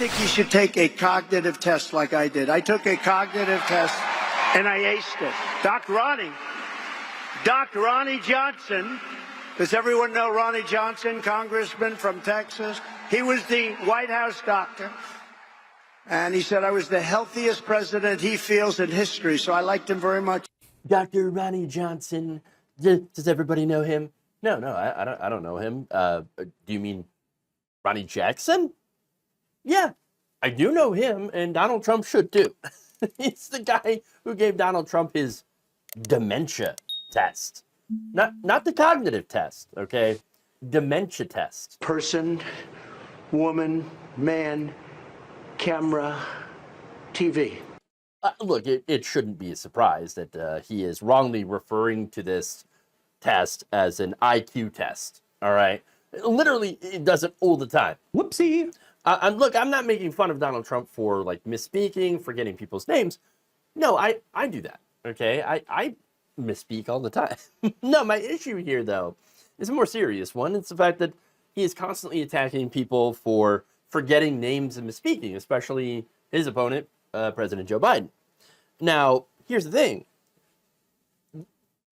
think you should take a cognitive test like I did. I took a cognitive test and I aced it. Dr. Ronny Johnson, does everyone know Ronny Johnson, congressman from Texas? He was the White House doctor. And he said I was the healthiest president he feels in history, so I liked him very much. Dr. Ronny Johnson, does everybody know him? No, I don't know him. Do you mean Ronny Jackson? Yeah, I do know him, and Donald Trump should too. He's the guy who gave Donald Trump his dementia test. Not the cognitive test, okay? Dementia test. Person, woman, man, camera, TV. Look, it shouldn't be a surprise that he is wrongly referring to this test as an IQ test, all right? Literally, it does it all the time. Whoopsie. Look, I'm not making fun of Donald Trump for like misspeaking, forgetting people's names. No, I do that, okay? I misspeak all the time. No, my issue here, though, is a more serious one. It's the fact that he is constantly attacking people for forgetting names and misspeaking, especially his opponent, President Joe Biden. Now, here's the thing.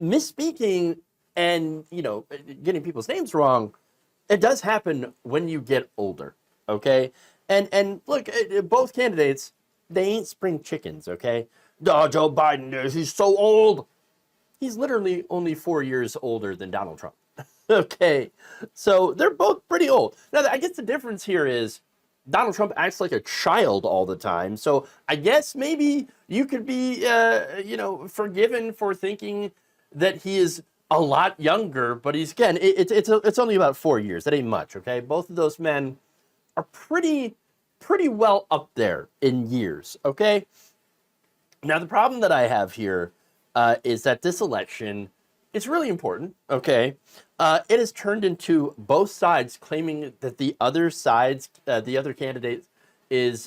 Misspeaking and, getting people's names wrong, it does happen when you get older, okay? And look, both candidates, they ain't spring chickens, okay? Oh, Joe Biden is, he's so old. He's literally only 4 years older than Donald Trump. Okay, so they're both pretty old. Now, I guess the difference here is Donald Trump acts like a child all the time. So I guess maybe you could be, forgiven for thinking that he is a lot younger. But he's, again, it's only about 4 years. That ain't much, okay? Both of those men are pretty well up there in years, okay? Now, the problem that I have here is that this election is really important, okay? It has turned into both sides claiming that the other side's, the other candidate is,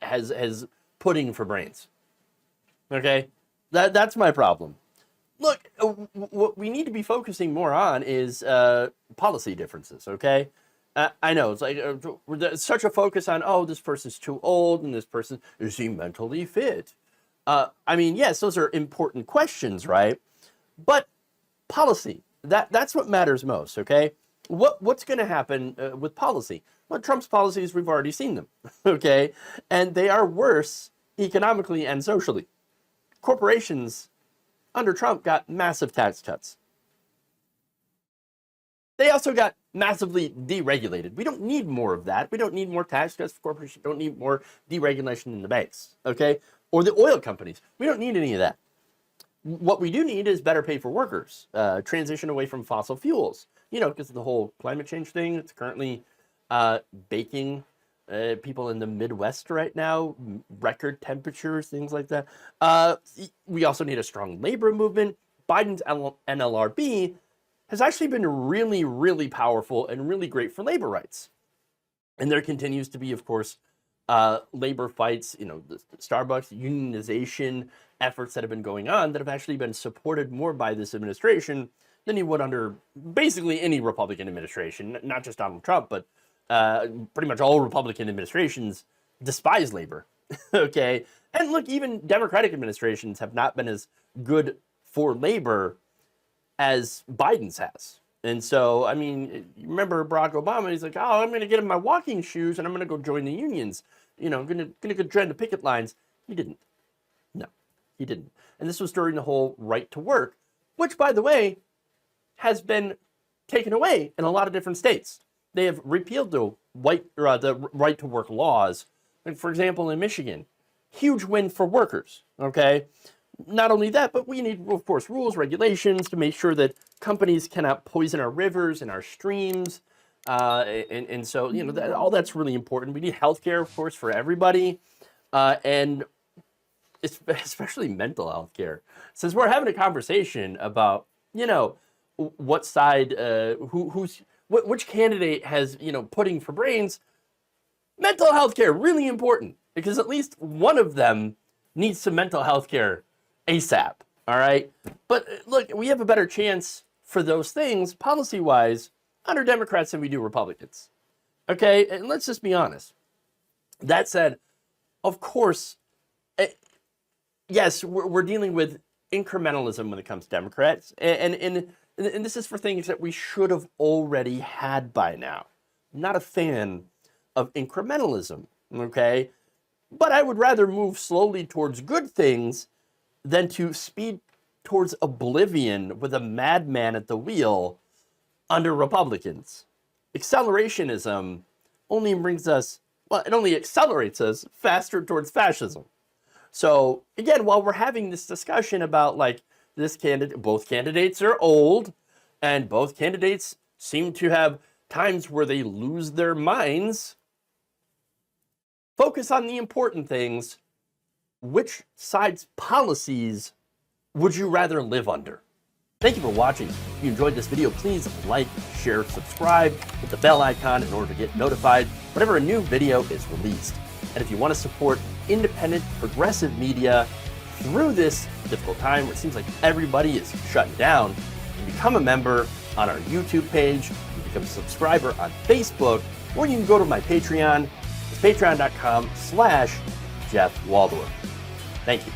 has pudding for brains, okay? That's my problem. Look, what we need to be focusing more on is policy differences, okay? I know, it's like there's such a focus on, oh, this person's too old and this person, is he mentally fit? I mean, yes, those are important questions, right? But policy, that's what matters most, okay? What's going to happen with policy? Well, Trump's policies, we've already seen them, okay? And they are worse economically and socially. Corporations under Trump got massive tax cuts. They also got massively deregulated. We don't need more of that. We don't need more tax cuts for corporations. We don't need more deregulation in the banks, okay? Or the oil companies. We don't need any of that. What we do need is better pay for workers, transition away from fossil fuels, because of the whole climate change thing. It's currently baking people in the Midwest right now, record temperatures, things like that. We also need a strong labor movement. Biden's NLRB has actually been really, really powerful and really great for labor rights. And there continues to be, of course, labor fights, the Starbucks unionization efforts that have been going on that have actually been supported more by this administration than you would under basically any Republican administration, not just Donald Trump, but pretty much all Republican administrations despise labor, okay? And look, even Democratic administrations have not been as good for labor as Biden's has. And so, I mean, you remember Barack Obama, he's like, oh, I'm going to get in my walking shoes and I'm going to go join the unions. I'm going to go join the picket lines. He didn't. No, he didn't. And this was during the whole right to work, which, by the way, has been taken away in a lot of different states. They have repealed the right to work laws. Like, for example, in Michigan, huge win for workers, okay? Not only that, but we need, of course, rules, regulations to make sure that companies cannot poison our rivers and our streams. And so, all that's really important. We need healthcare, of course, for everybody. And especially mental healthcare. Since we're having a conversation about, what side, which candidate has, pudding for brains, mental health care, really important, because at least one of them needs some mental health care ASAP, all right? But look, we have a better chance for those things, policy-wise, under Democrats than we do Republicans, okay? And let's just be honest. That said, of course, yes, we're dealing with incrementalism when it comes to Democrats, and this is for things that we should have already had by now. I'm not a fan of incrementalism, okay? But I would rather move slowly towards good things than to speed towards oblivion with a madman at the wheel under Republicans. Accelerationism only brings us, well, it only accelerates us faster towards fascism. So again, while we're having this discussion about like this candidate, both candidates are old and both candidates seem to have times where they lose their minds, focus on the important things. Which side's policies would you rather live under? Thank you for watching. If you enjoyed this video, please like, share, subscribe, hit the bell icon in order to get notified whenever a new video is released. And if you want to support independent, progressive media through this difficult time where it seems like everybody is shutting down, you can become a member on our YouTube page, you can become a subscriber on Facebook, or you can go to my Patreon. It's patreon.com/Jeff Waldorf. Thank you.